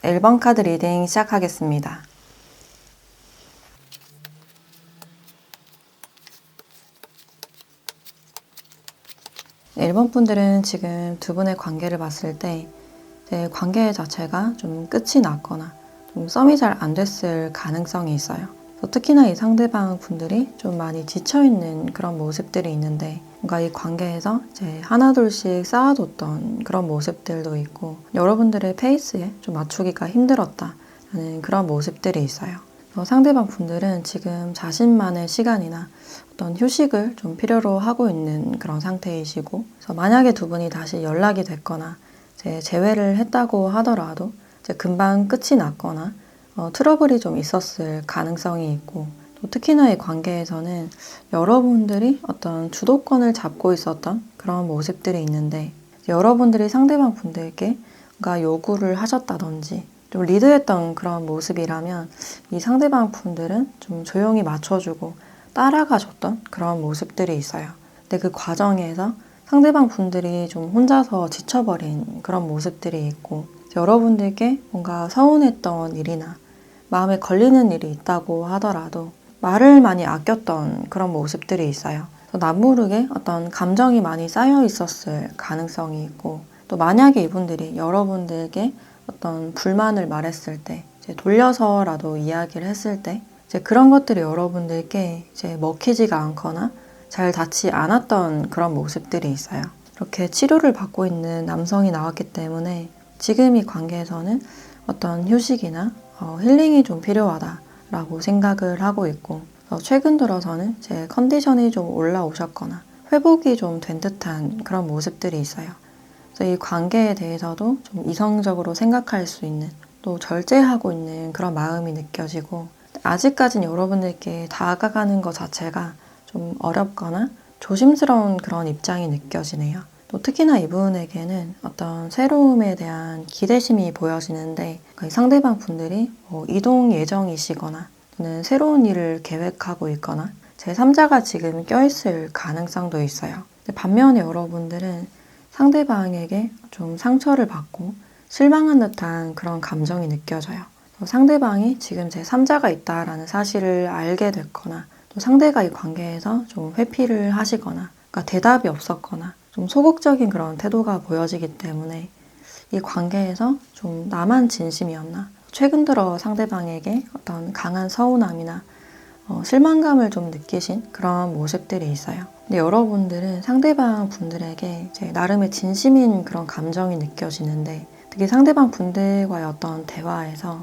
1번 카드 리딩 시작하겠습니다. 1번 분들은 지금 두 분의 관계를 봤을 때 관계 자체가 좀 끝이 났거나 좀 썸이 잘 안 됐을 가능성이 있어요. 특히나 이 상대방 분들이 좀 많이 지쳐있는 그런 모습들이 있는데 뭔가 이 관계에서 이제 하나둘씩 쌓아뒀던 그런 모습들도 있고 여러분들의 페이스에 좀 맞추기가 힘들었다는 그런 모습들이 있어요. 상대방 분들은 지금 자신만의 시간이나 어떤 휴식을 좀 필요로 하고 있는 그런 상태이시고 그래서 만약에 두 분이 다시 연락이 됐거나 이제 재회를 했다고 하더라도 이제 금방 끝이 났거나 트러블이 좀 있었을 가능성이 있고 또 특히나 이 관계에서는 여러분들이 어떤 주도권을 잡고 있었던 그런 모습들이 있는데 여러분들이 상대방 분들께 뭔가 요구를 하셨다든지 좀 리드했던 그런 모습이라면 이 상대방 분들은 좀 조용히 맞춰주고 따라가줬던 그런 모습들이 있어요. 근데 그 과정에서 상대방 분들이 좀 혼자서 지쳐버린 그런 모습들이 있고 여러분들께 뭔가 서운했던 일이나 마음에 걸리는 일이 있다고 하더라도 말을 많이 아꼈던 그런 모습들이 있어요. 남모르게 어떤 감정이 많이 쌓여 있었을 가능성이 있고 또 만약에 이분들이 여러분들에게 어떤 불만을 말했을 때 이제 돌려서라도 이야기를 했을 때 이제 그런 것들이 여러분들께 이제 먹히지가 않거나 잘 닿지 않았던 그런 모습들이 있어요. 이렇게 치료를 받고 있는 남성이 나왔기 때문에 지금 이 관계에서는 어떤 휴식이나 힐링이 좀 필요하다라고 생각을 하고 있고 최근 들어서는 제 컨디션이 좀 올라오셨거나 회복이 좀 된 듯한 그런 모습들이 있어요. 그래서 이 관계에 대해서도 좀 이성적으로 생각할 수 있는 또 절제하고 있는 그런 마음이 느껴지고 아직까진 여러분들께 다가가는 것 자체가 좀 어렵거나 조심스러운 그런 입장이 느껴지네요. 또 특히나 이분에게는 어떤 새로움에 대한 기대심이 보여지는데 상대방 분들이 이동 예정이시거나 또는 새로운 일을 계획하고 있거나 제3자가 지금 껴있을 가능성도 있어요. 반면에 여러분들은 상대방에게 좀 상처를 받고 실망한 듯한 그런 감정이 느껴져요. 상대방이 지금 제3자가 있다라는 사실을 알게 됐거나 또 상대가 이 관계에서 좀 회피를 하시거나 그러니까 대답이 없었거나 좀 소극적인 그런 태도가 보여지기 때문에 이 관계에서 좀 나만 진심이었나? 최근 들어 상대방에게 어떤 강한 서운함이나 실망감을 좀 느끼신 그런 모습들이 있어요. 근데 여러분들은 상대방 분들에게 이제 나름의 진심인 그런 감정이 느껴지는데 특히 상대방 분들과의 어떤 대화에서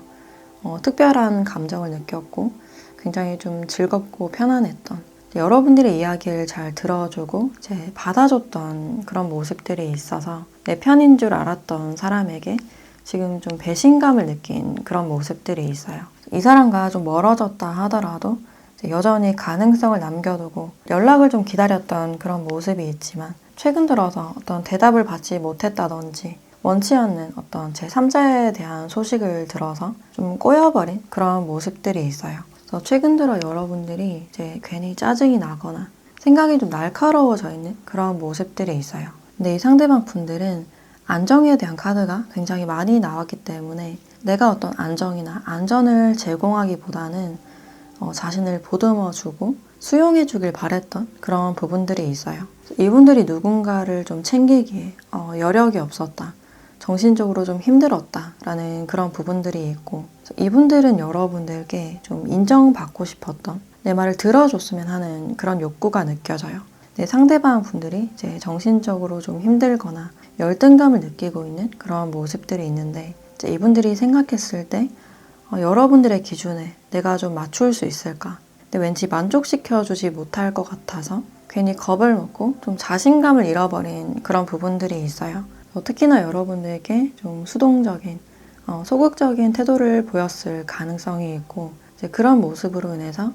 특별한 감정을 느꼈고 굉장히 좀 즐겁고 편안했던 여러분들의 이야기를 잘 들어주고 이제 받아줬던 그런 모습들이 있어서 내 편인 줄 알았던 사람에게 지금 좀 배신감을 느낀 그런 모습들이 있어요. 이 사람과 좀 멀어졌다 하더라도 여전히 가능성을 남겨두고 연락을 좀 기다렸던 그런 모습이 있지만 최근 들어서 어떤 대답을 받지 못했다든지 원치 않는 어떤 제3자에 대한 소식을 들어서 좀 꼬여버린 그런 모습들이 있어요. 그래서 최근 들어 여러분들이 이제 괜히 짜증이 나거나 생각이 좀 날카로워져 있는 그런 모습들이 있어요. 근데 이 상대방 분들은 안정에 대한 카드가 굉장히 많이 나왔기 때문에 내가 어떤 안정이나 안전을 제공하기보다는 자신을 보듬어주고 수용해주길 바랬던 그런 부분들이 있어요. 이분들이 누군가를 좀 챙기기에 여력이 없었다. 정신적으로 좀 힘들었다라는 그런 부분들이 있고 이분들은 여러분들께 좀 인정받고 싶었던 내 말을 들어줬으면 하는 그런 욕구가 느껴져요. 내 상대방 분들이 이제 정신적으로 좀 힘들거나 열등감을 느끼고 있는 그런 모습들이 있는데 이제 이분들이 생각했을 때 여러분들의 기준에 내가 좀 맞출 수 있을까? 근데 왠지 만족시켜주지 못할 것 같아서 괜히 겁을 먹고 좀 자신감을 잃어버린 그런 부분들이 있어요. 특히나 여러분들께 좀 수동적인, 소극적인 태도를 보였을 가능성이 있고 이제 그런 모습으로 인해서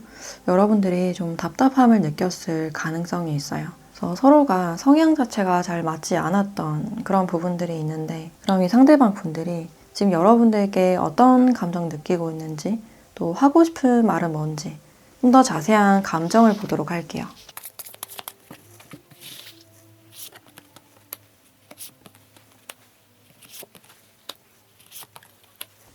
여러분들이 좀 답답함을 느꼈을 가능성이 있어요. 그래서 서로가 성향 자체가 잘 맞지 않았던 그런 부분들이 있는데 그럼 이 상대방 분들이 지금 여러분들께 어떤 감정 느끼고 있는지 또 하고 싶은 말은 뭔지 좀 더 자세한 감정을 보도록 할게요.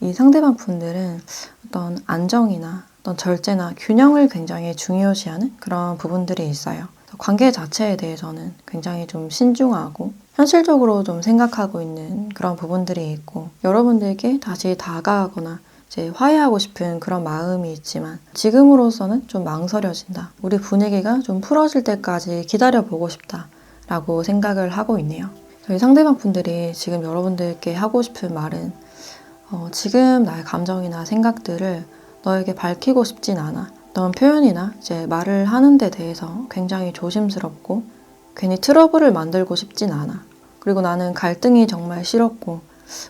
이 상대방 분들은 어떤 안정이나 어떤 절제나 균형을 굉장히 중요시하는 그런 부분들이 있어요. 관계 자체에 대해서는 굉장히 좀 신중하고 현실적으로 좀 생각하고 있는 그런 부분들이 있고 여러분들께 다시 다가가거나 이제 화해하고 싶은 그런 마음이 있지만 지금으로서는 좀 망설여진다. 우리 분위기가 좀 풀어질 때까지 기다려보고 싶다. 라고 생각을 하고 있네요. 저희 상대방 분들이 지금 여러분들께 하고 싶은 말은 지금 나의 감정이나 생각들을 너에게 밝히고 싶진 않아. 어떤 표현이나 이제 말을 하는 데 대해서 굉장히 조심스럽고 괜히 트러블을 만들고 싶진 않아. 그리고 나는 갈등이 정말 싫었고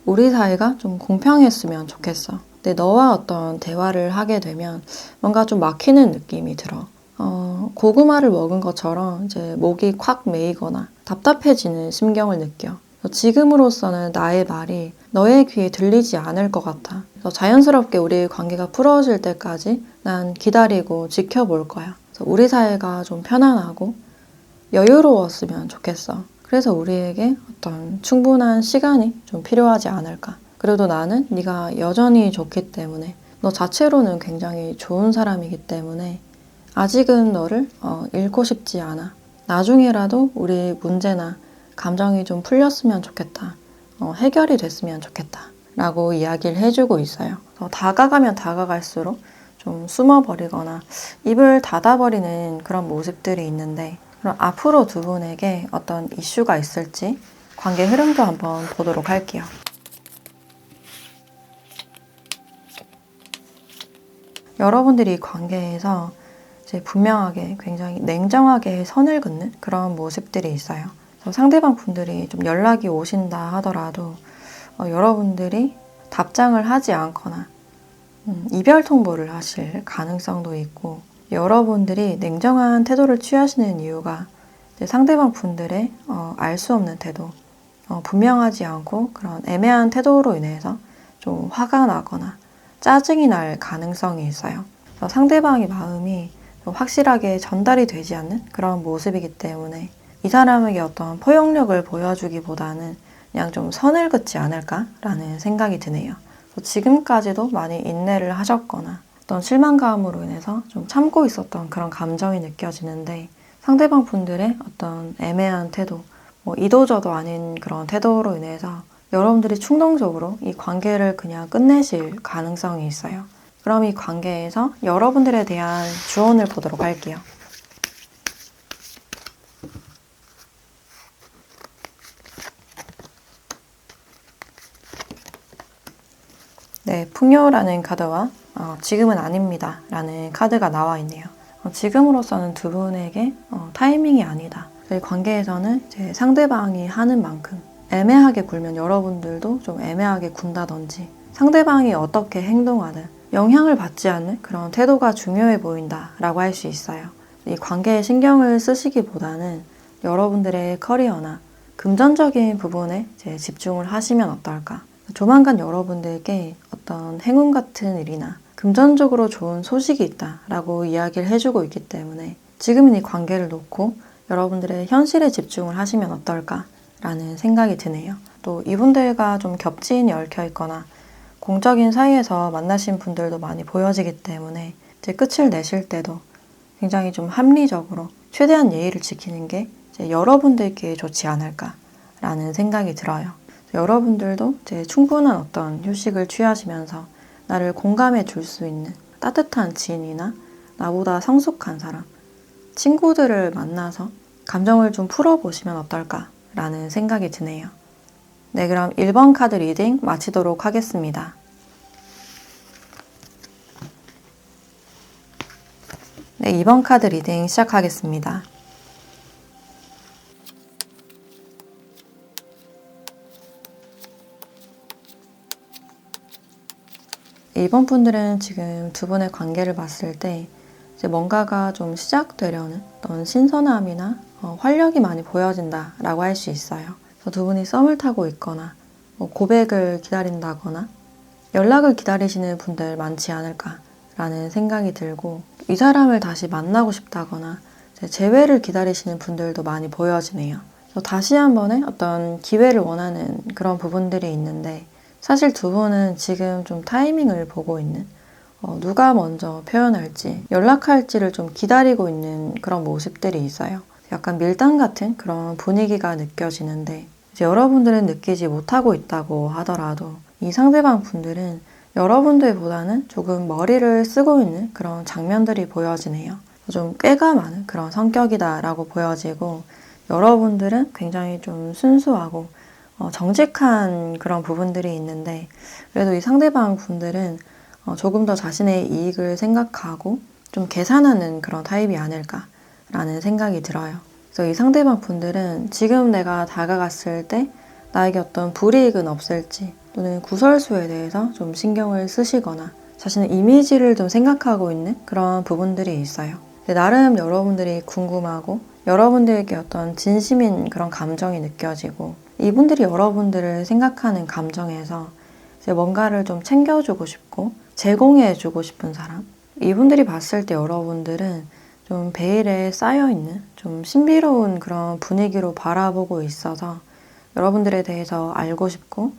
우리 사이가 좀 공평했으면 좋겠어. 근데 너와 어떤 대화를 하게 되면 뭔가 좀 막히는 느낌이 들어. 고구마를 먹은 것처럼 이제 목이 콱 메이거나 답답해지는 심경을 느껴. 지금으로서는 나의 말이 너의 귀에 들리지 않을 것 같아. 그래서 자연스럽게 우리 관계가 풀어질 때까지 난 기다리고 지켜볼 거야. 그래서 우리 사이가 좀 편안하고 여유로웠으면 좋겠어. 그래서 우리에게 어떤 충분한 시간이 좀 필요하지 않을까. 그래도 나는 네가 여전히 좋기 때문에 너 자체로는 굉장히 좋은 사람이기 때문에 아직은 너를 잃고 싶지 않아. 나중에라도 우리 문제나 감정이 좀 풀렸으면 좋겠다. 해결이 됐으면 좋겠다. 라고 이야기를 해주고 있어요. 다가가면 다가갈수록 좀 숨어버리거나 입을 닫아버리는 그런 모습들이 있는데 그럼 앞으로 두 분에게 어떤 이슈가 있을지 관계 흐름도 한번 보도록 할게요. 여러분들이 관계에서 이제 분명하게 굉장히 냉정하게 선을 긋는 그런 모습들이 있어요. 상대방 분들이 좀 연락이 오신다 하더라도 여러분들이 답장을 하지 않거나 이별 통보를 하실 가능성도 있고 여러분들이 냉정한 태도를 취하시는 이유가 상대방 분들의 알 수 없는 태도, 분명하지 않고 그런 애매한 태도로 인해서 좀 화가 나거나 짜증이 날 가능성이 있어요. 상대방의 마음이 확실하게 전달이 되지 않는 그런 모습이기 때문에 이 사람에게 어떤 포용력을 보여주기보다는 그냥 좀 선을 긋지 않을까라는 생각이 드네요. 지금까지도 많이 인내를 하셨거나 어떤 실망감으로 인해서 좀 참고 있었던 그런 감정이 느껴지는데 상대방 분들의 어떤 애매한 태도, 이도저도 아닌 그런 태도로 인해서 여러분들이 충동적으로 이 관계를 그냥 끝내실 가능성이 있어요. 그럼 이 관계에서 여러분들에 대한 조언을 보도록 할게요. 네, 풍요라는 카드와 지금은 아닙니다 라는 카드가 나와 있네요. 지금으로서는 두 분에게 타이밍이 아니다. 저희 관계에서는 이제 상대방이 하는 만큼 애매하게 굴면 여러분들도 좀 애매하게 군다든지 상대방이 어떻게 행동하든 영향을 받지 않는 그런 태도가 중요해 보인다 라고 할 수 있어요. 이 관계에 신경을 쓰시기보다는 여러분들의 커리어나 금전적인 부분에 이제 집중을 하시면 어떨까. 조만간 여러분들께 어떤 행운 같은 일이나 금전적으로 좋은 소식이 있다라고 이야기를 해주고 있기 때문에 지금은 이 관계를 놓고 여러분들의 현실에 집중을 하시면 어떨까라는 생각이 드네요. 또 이분들과 좀 겹친이 얽혀 있거나 공적인 사이에서 만나신 분들도 많이 보여지기 때문에 이제 끝을 내실 때도 굉장히 좀 합리적으로 최대한 예의를 지키는 게 이제 여러분들께 좋지 않을까라는 생각이 들어요. 여러분들도 이제 충분한 어떤 휴식을 취하시면서 나를 공감해 줄 수 있는 따뜻한 지인이나 나보다 성숙한 사람, 친구들을 만나서 감정을 좀 풀어보시면 어떨까라는 생각이 드네요. 네, 그럼 1번 카드 리딩 마치도록 하겠습니다. 네, 2번 카드 리딩 시작하겠습니다. 이번 분들은 지금 두 분의 관계를 봤을 때 이제 뭔가가 좀 시작되려는 어떤 신선함이나 활력이 많이 보여진다라고 할 수 있어요. 그래서 두 분이 썸을 타고 있거나 고백을 기다린다거나 연락을 기다리시는 분들 많지 않을까라는 생각이 들고, 이 사람을 다시 만나고 싶다거나 재회를 기다리시는 분들도 많이 보여지네요. 그래서 다시 한 번의 어떤 기회를 원하는 그런 부분들이 있는데, 사실 두 분은 지금 좀 타이밍을 보고 있는, 누가 먼저 표현할지, 연락할지를 좀 기다리고 있는 그런 모습들이 있어요. 약간 밀당 같은 그런 분위기가 느껴지는데, 이제 여러분들은 느끼지 못하고 있다고 하더라도 이 상대방 분들은 여러분들보다는 조금 머리를 쓰고 있는 그런 장면들이 보여지네요. 좀 꾀가 많은 그런 성격이다라고 보여지고, 여러분들은 굉장히 좀 순수하고 정직한 그런 부분들이 있는데, 그래도 이 상대방 분들은 조금 더 자신의 이익을 생각하고 좀 계산하는 그런 타입이 아닐까라는 생각이 들어요. 그래서 이 상대방 분들은 지금 내가 다가갔을 때 나에게 어떤 불이익은 없을지, 또는 구설수에 대해서 좀 신경을 쓰시거나 자신의 이미지를 좀 생각하고 있는 그런 부분들이 있어요. 나름 여러분들이 궁금하고 여러분들에게 어떤 진심인 그런 감정이 느껴지고, 이분들이 여러분들을 생각하는 감정에서 이제 뭔가를 좀 챙겨주고 싶고 제공해주고 싶은 사람, 이분들이 봤을 때 여러분들은 좀 베일에 쌓여있는 좀 신비로운 그런 분위기로 바라보고 있어서 여러분들에 대해서 알고 싶고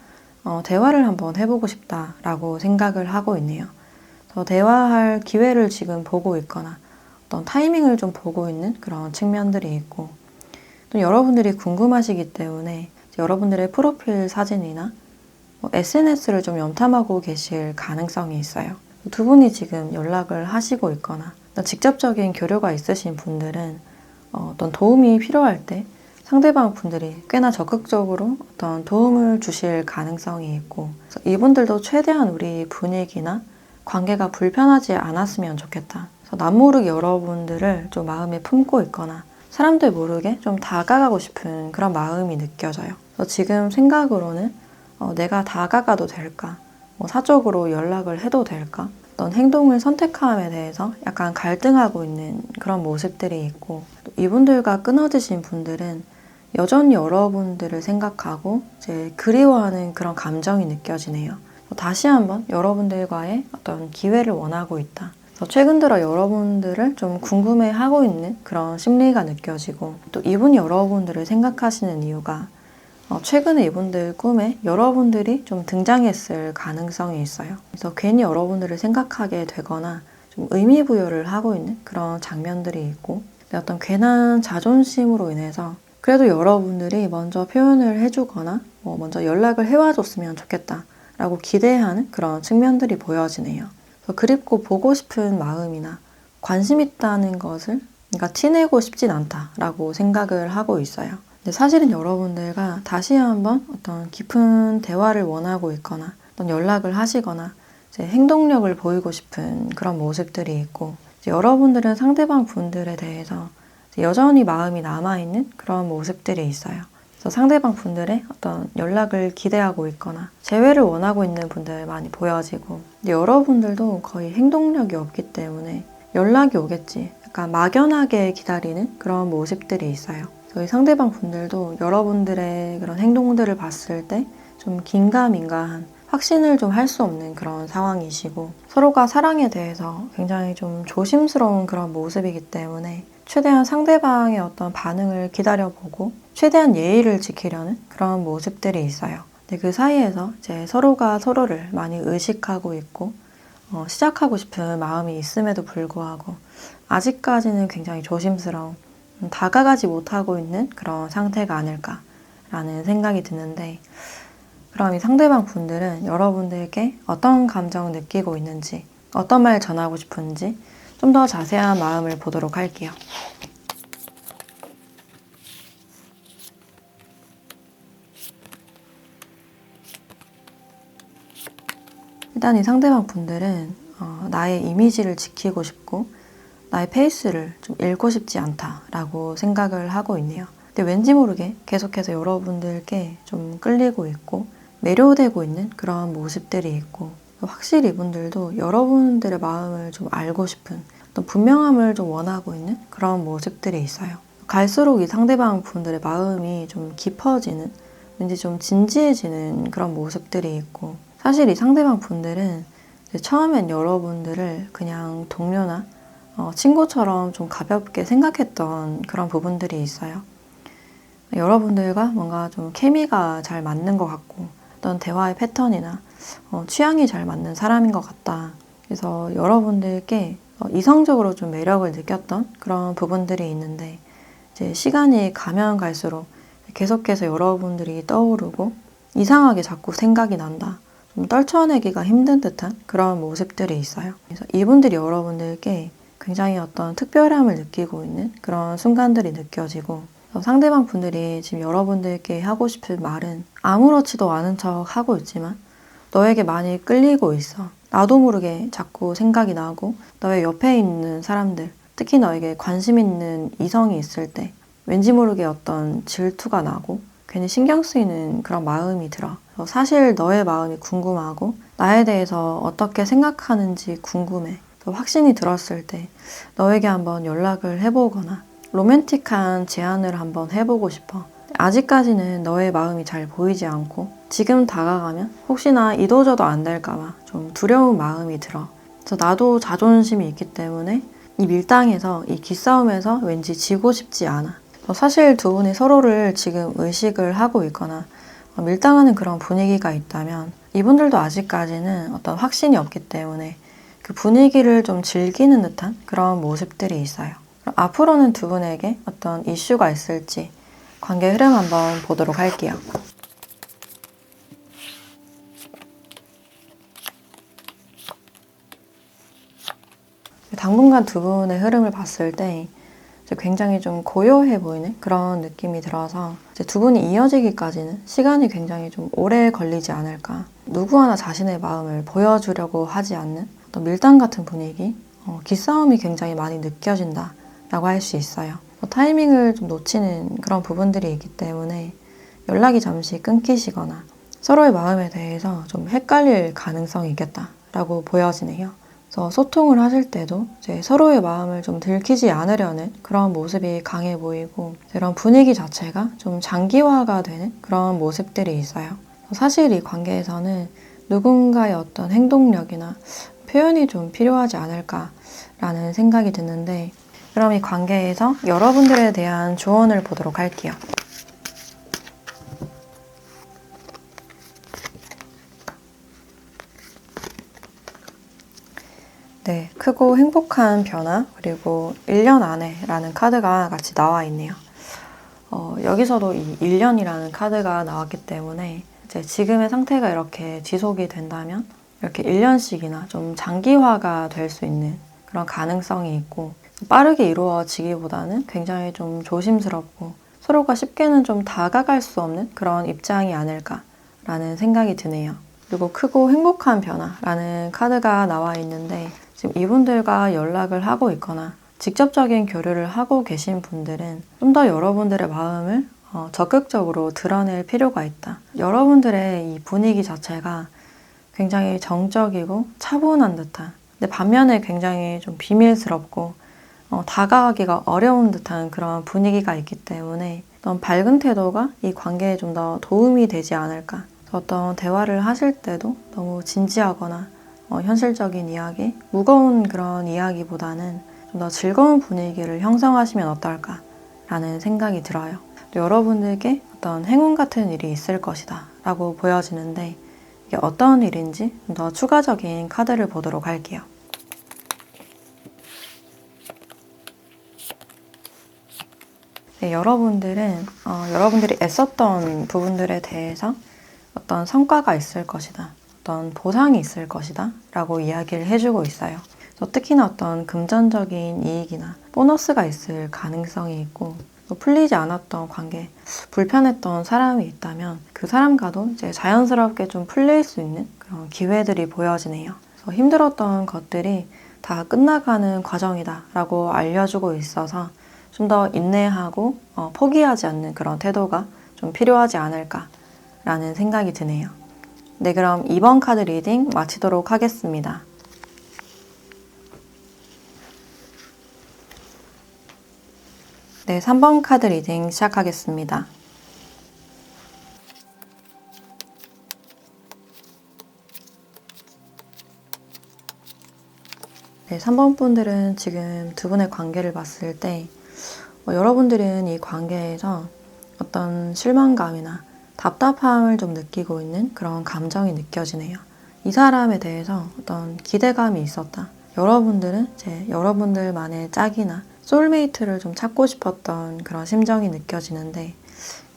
대화를 한번 해보고 싶다라고 생각을 하고 있네요. 더 대화할 기회를 지금 보고 있거나 어떤 타이밍을 좀 보고 있는 그런 측면들이 있고, 또 여러분들이 궁금하시기 때문에 여러분들의 프로필 사진이나 SNS를 좀 염탐하고 계실 가능성이 있어요. 두 분이 지금 연락을 하시고 있거나 직접적인 교류가 있으신 분들은 어떤 도움이 필요할 때 상대방 분들이 꽤나 적극적으로 어떤 도움을 주실 가능성이 있고, 이분들도 최대한 우리 분위기나 관계가 불편하지 않았으면 좋겠다. 그래서 남모르게 여러분들을 좀 마음에 품고 있거나 사람들 모르게 좀 다가가고 싶은 그런 마음이 느껴져요. 그래서 지금 생각으로는 내가 다가가도 될까? 사적으로 연락을 해도 될까? 어떤 행동을 선택함에 대해서 약간 갈등하고 있는 그런 모습들이 있고, 이분들과 끊어지신 분들은 여전히 여러분들을 생각하고 이제 그리워하는 그런 감정이 느껴지네요. 다시 한번 여러분들과의 어떤 기회를 원하고 있다. 최근 들어 여러분들을 좀 궁금해하고 있는 그런 심리가 느껴지고, 또 이분이 여러분들을 생각하시는 이유가 최근에 이분들 꿈에 여러분들이 좀 등장했을 가능성이 있어요. 그래서 괜히 여러분들을 생각하게 되거나 좀 의미 부여를 하고 있는 그런 장면들이 있고, 어떤 괜한 자존심으로 인해서 그래도 여러분들이 먼저 표현을 해주거나 먼저 연락을 해와줬으면 좋겠다 라고 기대하는 그런 측면들이 보여지네요. 그래서 그립고 보고 싶은 마음이나 관심 있다는 것을 그러니까 티내고 싶진 않다라고 생각을 하고 있어요. 근데 사실은 여러분들과 다시 한번 어떤 깊은 대화를 원하고 있거나 어떤 연락을 하시거나 이제 행동력을 보이고 싶은 그런 모습들이 있고, 이제 여러분들은 상대방 분들에 대해서 여전히 마음이 남아있는 그런 모습들이 있어요. 그래서 상대방 분들의 어떤 연락을 기대하고 있거나 재회를 원하고 있는 분들 많이 보여지고, 근데 여러분들도 거의 행동력이 없기 때문에 연락이 오겠지 약간 막연하게 기다리는 그런 모습들이 있어요. 저희 상대방 분들도 여러분들의 그런 행동들을 봤을 때 좀 긴가민가한, 확신을 좀 할 수 없는 그런 상황이시고, 서로가 사랑에 대해서 굉장히 좀 조심스러운 그런 모습이기 때문에 최대한 상대방의 어떤 반응을 기다려보고 최대한 예의를 지키려는 그런 모습들이 있어요. 근데 그 사이에서 이제 서로가 서로를 많이 의식하고 있고 시작하고 싶은 마음이 있음에도 불구하고 아직까지는 굉장히 조심스러운, 다가가지 못하고 있는 그런 상태가 아닐까라는 생각이 드는데, 그럼 이 상대방 분들은 여러분들께 어떤 감정을 느끼고 있는지, 어떤 말 전하고 싶은지 좀 더 자세한 마음을 보도록 할게요. 일단 이 상대방 분들은 나의 이미지를 지키고 싶고 나의 페이스를 좀 잃고 싶지 않다라고 생각을 하고 있네요. 근데 왠지 모르게 계속해서 여러분들께 좀 끌리고 있고 매료되고 있는 그런 모습들이 있고, 확실히 이분들도 여러분들의 마음을 좀 알고 싶은 어떤 분명함을 좀 원하고 있는 그런 모습들이 있어요. 갈수록 이 상대방 분들의 마음이 좀 깊어지는, 왠지 좀 진지해지는 그런 모습들이 있고, 사실 이 상대방 분들은 처음엔 여러분들을 그냥 동료나 친구처럼 좀 가볍게 생각했던 그런 부분들이 있어요. 여러분들과 뭔가 좀 케미가 잘 맞는 것 같고 어떤 대화의 패턴이나 취향이 잘 맞는 사람인 것 같다. 그래서 여러분들께 이성적으로 좀 매력을 느꼈던 그런 부분들이 있는데, 이제 시간이 가면 갈수록 계속해서 여러분들이 떠오르고 이상하게 자꾸 생각이 난다. 좀 떨쳐내기가 힘든 듯한 그런 모습들이 있어요. 그래서 이분들이 여러분들께 굉장히 어떤 특별함을 느끼고 있는 그런 순간들이 느껴지고, 상대방 분들이 지금 여러분들께 하고 싶은 말은 아무렇지도 않은 척 하고 있지만 너에게 많이 끌리고 있어. 나도 모르게 자꾸 생각이 나고, 너의 옆에 있는 사람들, 특히 너에게 관심 있는 이성이 있을 때 왠지 모르게 어떤 질투가 나고 괜히 신경 쓰이는 그런 마음이 들어. 사실 너의 마음이 궁금하고 나에 대해서 어떻게 생각하는지 궁금해. 확신이 들었을 때 너에게 한번 연락을 해보거나 로맨틱한 제안을 한번 해보고 싶어. 아직까지는 너의 마음이 잘 보이지 않고 지금 다가가면 혹시나 이도저도 안 될까봐 좀 두려운 마음이 들어. 그래서 나도 자존심이 있기 때문에 이 밀당에서, 이 기싸움에서 왠지 지고 싶지 않아. 사실 두 분이 서로를 지금 의식을 하고 있거나 밀당하는 그런 분위기가 있다면 이분들도 아직까지는 어떤 확신이 없기 때문에 그 분위기를 좀 즐기는 듯한 그런 모습들이 있어요. 그럼 앞으로는 두 분에게 어떤 이슈가 있을지 관계 흐름 한번 보도록 할게요. 당분간 두 분의 흐름을 봤을 때 굉장히 좀 고요해 보이는 그런 느낌이 들어서 이제 두 분이 이어지기까지는 시간이 굉장히 좀 오래 걸리지 않을까. 누구 하나 자신의 마음을 보여주려고 하지 않는 어떤 밀당 같은 분위기, 기싸움이 굉장히 많이 느껴진다라고 할 수 있어요. 타이밍을 좀 놓치는 그런 부분들이 있기 때문에 연락이 잠시 끊기시거나 서로의 마음에 대해서 좀 헷갈릴 가능성이 있겠다라고 보여지네요. 그래서 소통을 하실 때도 이제 서로의 마음을 좀 들키지 않으려는 그런 모습이 강해 보이고, 이런 분위기 자체가 좀 장기화가 되는 그런 모습들이 있어요. 사실 이 관계에서는 누군가의 어떤 행동력이나 표현이 좀 필요하지 않을까라는 생각이 드는데, 그럼 이 관계에서 여러분들에 대한 조언을 보도록 할게요. 네, 크고 행복한 변화, 그리고 1년 안에 라는 카드가 같이 나와 있네요. 여기서도 이 1년이라는 카드가 나왔기 때문에 이제 지금의 상태가 이렇게 지속이 된다면 이렇게 1년씩이나 좀 장기화가 될 수 있는 그런 가능성이 있고, 빠르게 이루어지기보다는 굉장히 좀 조심스럽고 서로가 쉽게는 좀 다가갈 수 없는 그런 입장이 아닐까라는 생각이 드네요. 그리고 크고 행복한 변화라는 카드가 나와 있는데, 지금 이분들과 연락을 하고 있거나 직접적인 교류를 하고 계신 분들은 좀 더 여러분들의 마음을 적극적으로 드러낼 필요가 있다. 여러분들의 이 분위기 자체가 굉장히 정적이고 차분한 듯한, 근데 반면에 굉장히 좀 비밀스럽고 다가가기가 어려운 듯한 그런 분위기가 있기 때문에 어떤 밝은 태도가 이 관계에 좀 더 도움이 되지 않을까. 어떤 대화를 하실 때도 너무 진지하거나 현실적인 이야기, 무거운 그런 이야기보다는 좀 더 즐거운 분위기를 형성하시면 어떨까 라는 생각이 들어요. 또 여러분들께 어떤 행운 같은 일이 있을 것이다 라고 보여지는데, 이게 어떤 일인지 좀 더 추가적인 카드를 보도록 할게요. 네, 여러분들이 애썼던 부분들에 대해서 어떤 성과가 있을 것이다, 어떤 보상이 있을 것이다 라고 이야기를 해주고 있어요. 그래서 특히나 어떤 금전적인 이익이나 보너스가 있을 가능성이 있고, 또 풀리지 않았던 관계, 불편했던 사람이 있다면 그 사람과도 이제 자연스럽게 좀 풀릴 수 있는 그런 기회들이 보여지네요. 그래서 힘들었던 것들이 다 끝나가는 과정이다라고 알려주고 있어서 좀 더 인내하고 포기하지 않는 그런 태도가 좀 필요하지 않을까라는 생각이 드네요. 네, 그럼 2번 카드 리딩 마치도록 하겠습니다. 네, 3번 카드 리딩 시작하겠습니다. 네, 3번 분들은 지금 두 분의 관계를 봤을 때 여러분들은 이 관계에서 어떤 실망감이나 답답함을 좀 느끼고 있는 그런 감정이 느껴지네요. 이 사람에 대해서 어떤 기대감이 있었다. 여러분들은 이제 여러분들만의 짝이나 소울메이트를 좀 찾고 싶었던 그런 심정이 느껴지는데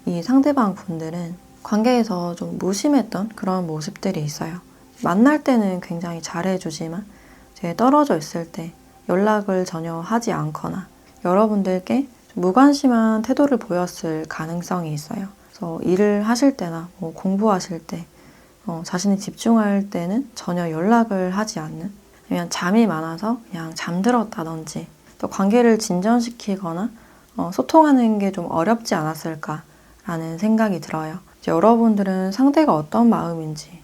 이 상대방 분들은 관계에서 좀 무심했던 그런 모습들이 있어요. 만날 때는 굉장히 잘해주지만 이제 떨어져 있을 때 연락을 전혀 하지 않거나 여러분들께 무관심한 태도를 보였을 가능성이 있어요. 그래서 일을 하실 때나 공부하실 때 자신이 집중할 때는 전혀 연락을 하지 않는, 아니면 잠이 많아서 그냥 잠들었다든지, 또 관계를 진전시키거나 소통하는 게 좀 어렵지 않았을까라는 생각이 들어요. 이제 여러분들은 상대가 어떤 마음인지,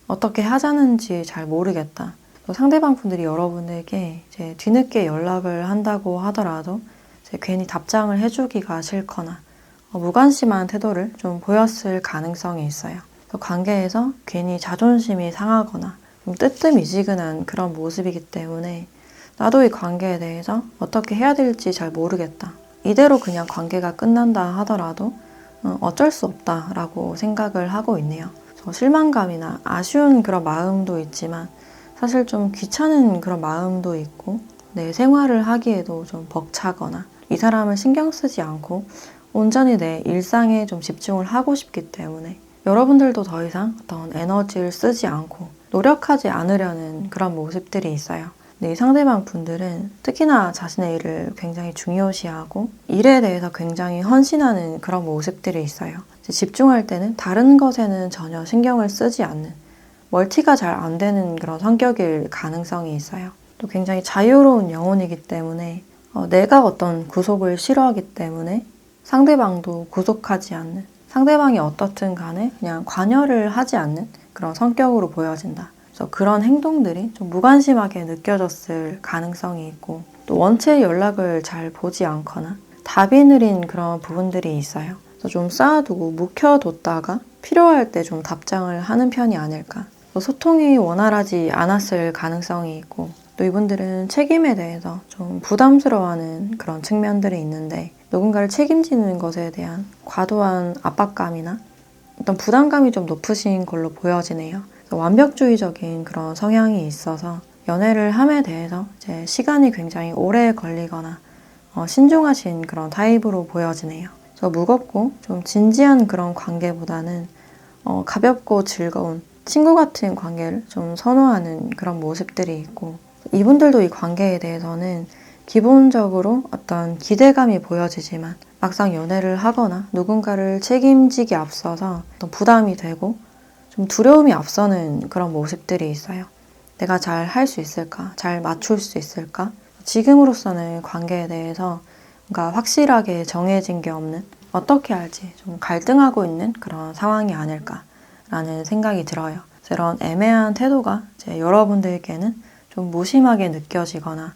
어떻게 하자는지 잘 모르겠다. 또 상대방 분들이 여러분에게 이제 뒤늦게 연락을 한다고 하더라도 이제 괜히 답장을 해주기가 싫거나 무관심한 태도를 좀 보였을 가능성이 있어요. 또 관계에서 괜히 자존심이 상하거나 좀 뜨뜻미지근한 그런 모습이기 때문에 나도 이 관계에 대해서 어떻게 해야 될지 잘 모르겠다. 이대로 그냥 관계가 끝난다 하더라도 어쩔 수 없다라고 생각을 하고 있네요. 실망감이나 아쉬운 그런 마음도 있지만 사실 좀 귀찮은 그런 마음도 있고 내 생활을 하기에도 좀 벅차거나 이 사람을 신경 쓰지 않고 온전히 내 일상에 좀 집중을 하고 싶기 때문에 여러분들도 더 이상 어떤 에너지를 쓰지 않고 노력하지 않으려는 그런 모습들이 있어요. 근데 이 상대방 분들은 특히나 자신의 일을 굉장히 중요시하고 일에 대해서 굉장히 헌신하는 그런 모습들이 있어요. 집중할 때는 다른 것에는 전혀 신경을 쓰지 않는, 멀티가 잘 안 되는 그런 성격일 가능성이 있어요. 또 굉장히 자유로운 영혼이기 때문에 내가 어떤 구속을 싫어하기 때문에 상대방도 구속하지 않는, 상대방이 어떻든 간에 그냥 관여를 하지 않는 그런 성격으로 보여진다. 그래서 그런 행동들이 좀 무관심하게 느껴졌을 가능성이 있고, 또 원체 연락을 잘 보지 않거나 답이 느린 그런 부분들이 있어요. 그래서 좀 쌓아두고 묵혀뒀다가 필요할 때 좀 답장을 하는 편이 아닐까. 소통이 원활하지 않았을 가능성이 있고, 또 이분들은 책임에 대해서 좀 부담스러워하는 그런 측면들이 있는데 누군가를 책임지는 것에 대한 과도한 압박감이나 어떤 부담감이 좀 높으신 걸로 보여지네요. 완벽주의적인 그런 성향이 있어서 연애를 함에 대해서 이제 시간이 굉장히 오래 걸리거나 신중하신 그런 타입으로 보여지네요. 그래서 무겁고 좀 진지한 그런 관계보다는 가볍고 즐거운 친구 같은 관계를 좀 선호하는 그런 모습들이 있고, 이분들도 이 관계에 대해서는 기본적으로 어떤 기대감이 보여지지만 막상 연애를 하거나 누군가를 책임지기 앞서서 어떤 부담이 되고 좀 두려움이 앞서는 그런 모습들이 있어요. 내가 잘 할 수 있을까? 잘 맞출 수 있을까? 지금으로서는 관계에 대해서 뭔가 확실하게 정해진 게 없는, 어떻게 할지 좀 갈등하고 있는 그런 상황이 아닐까라는 생각이 들어요. 이런 애매한 태도가 이제 여러분들께는 좀 무심하게 느껴지거나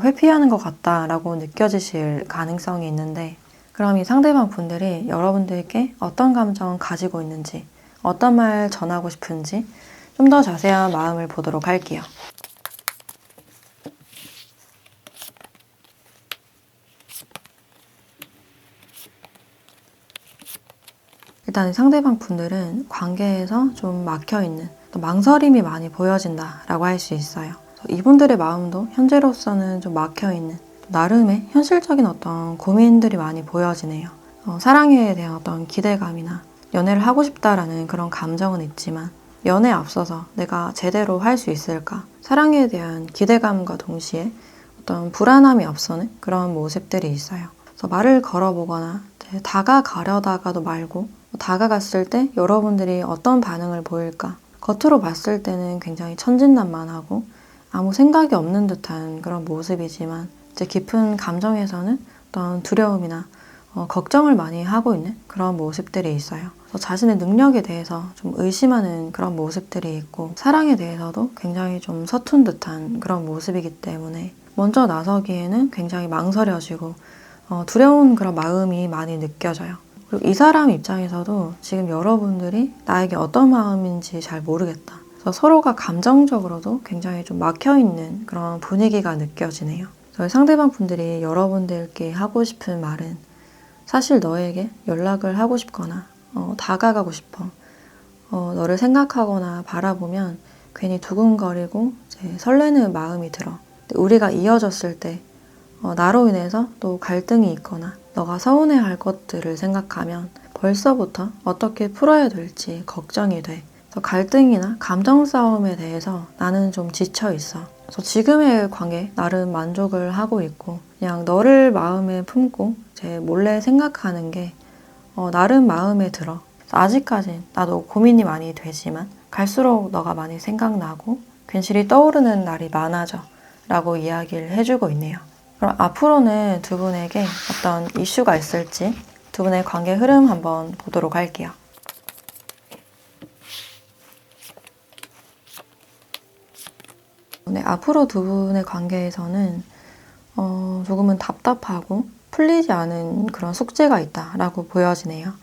회피하는 것 같다라고 느껴지실 가능성이 있는데, 그럼 이 상대방 분들이 여러분들께 어떤 감정 가지고 있는지, 어떤 말 전하고 싶은지 좀 더 자세한 마음을 보도록 할게요. 일단 상대방 분들은 관계에서 좀 막혀있는, 또 망설임이 많이 보여진다라고 할 수 있어요. 이분들의 마음도 현재로서는 좀 막혀있는, 나름의 현실적인 어떤 고민들이 많이 보여지네요. 사랑에 대한 어떤 기대감이나 연애를 하고 싶다라는 그런 감정은 있지만 연애에 앞서서 내가 제대로 할 수 있을까? 사랑에 대한 기대감과 동시에 어떤 불안함이 앞서는 그런 모습들이 있어요. 그래서 말을 걸어보거나 다가가려다가도 말고 다가갔을 때 여러분들이 어떤 반응을 보일까? 겉으로 봤을 때는 굉장히 천진난만하고 아무 생각이 없는 듯한 그런 모습이지만 이제 깊은 감정에서는 어떤 두려움이나 걱정을 많이 하고 있는 그런 모습들이 있어요. 그래서 자신의 능력에 대해서 좀 의심하는 그런 모습들이 있고 사랑에 대해서도 굉장히 좀 서툰 듯한 그런 모습이기 때문에 먼저 나서기에는 굉장히 망설여지고 두려운 그런 마음이 많이 느껴져요. 그리고 이 사람 입장에서도 지금 여러분들이 나에게 어떤 마음인지 잘 모르겠다. 그래서 서로가 감정적으로도 굉장히 좀 막혀있는 그런 분위기가 느껴지네요. 저희 상대방 분들이 여러분들께 하고 싶은 말은 사실 너에게 연락을 하고 싶거나 다가가고 싶어. 너를 생각하거나 바라보면 괜히 두근거리고 이제 설레는 마음이 들어. 우리가 이어졌을 때 나로 인해서 또 갈등이 있거나 너가 서운해할 것들을 생각하면 벌써부터 어떻게 풀어야 될지 걱정이 돼. 그래서 갈등이나 감정 싸움에 대해서 나는 좀 지쳐 있어. 그래서 지금의 관계 나름 만족을 하고 있고 그냥 너를 마음에 품고 이제 몰래 생각하는 게 나름 마음에 들어. 그래서 아직까진 나도 고민이 많이 되지만 갈수록 너가 많이 생각나고 괜시리 떠오르는 날이 많아져 라고 이야기를 해주고 있네요. 그럼 앞으로는 두 분에게 어떤 이슈가 있을지 두 분의 관계 흐름 한번 보도록 할게요. 네, 앞으로 두 분의 관계에서는 조금은 답답하고 풀리지 않은 그런 숙제가 있다라고 보여지네요.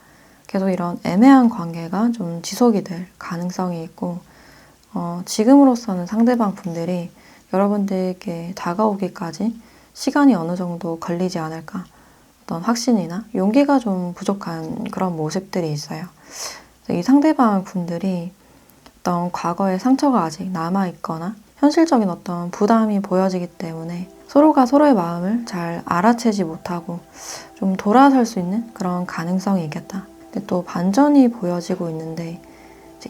계속 이런 애매한 관계가 좀 지속이 될 가능성이 있고 지금으로서는 상대방 분들이 여러분들께 다가오기까지 시간이 어느 정도 걸리지 않을까 어떤 확신이나 용기가 좀 부족한 그런 모습들이 있어요. 이 상대방 분들이 어떤 과거의 상처가 아직 남아있거나 현실적인 어떤 부담이 보여지기 때문에 서로가 서로의 마음을 잘 알아채지 못하고 좀 돌아설 수 있는 그런 가능성이 있겠다. 근데 또 반전이 보여지고 있는데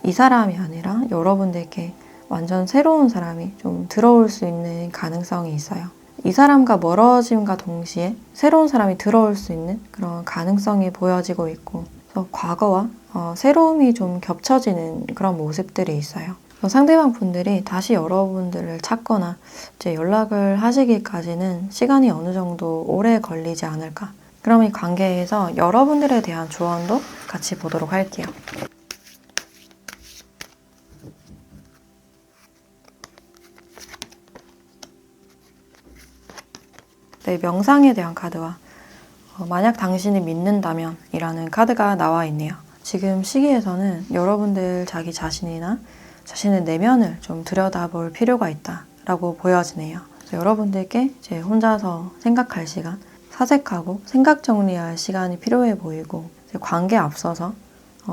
이 사람이 아니라 여러분들께 완전 새로운 사람이 좀 들어올 수 있는 가능성이 있어요. 이 사람과 멀어짐과 동시에 새로운 사람이 들어올 수 있는 그런 가능성이 보여지고 있고 그래서 과거와 새로움이 좀 겹쳐지는 그런 모습들이 있어요. 상대방 분들이 다시 여러분들을 찾거나 이제 연락을 하시기까지는 시간이 어느 정도 오래 걸리지 않을까. 그럼 이 관계에서 여러분들에 대한 조언도 같이 보도록 할게요. 네, 명상에 대한 카드와 만약 당신이 믿는다면 이라는 카드가 나와 있네요. 지금 시기에서는 여러분들 자기 자신이나 자신의 내면을 좀 들여다볼 필요가 있다라고 보여지네요. 여러분들께 이제 혼자서 생각할 시간, 사색하고 생각 정리할 시간이 필요해 보이고 관계에 앞서서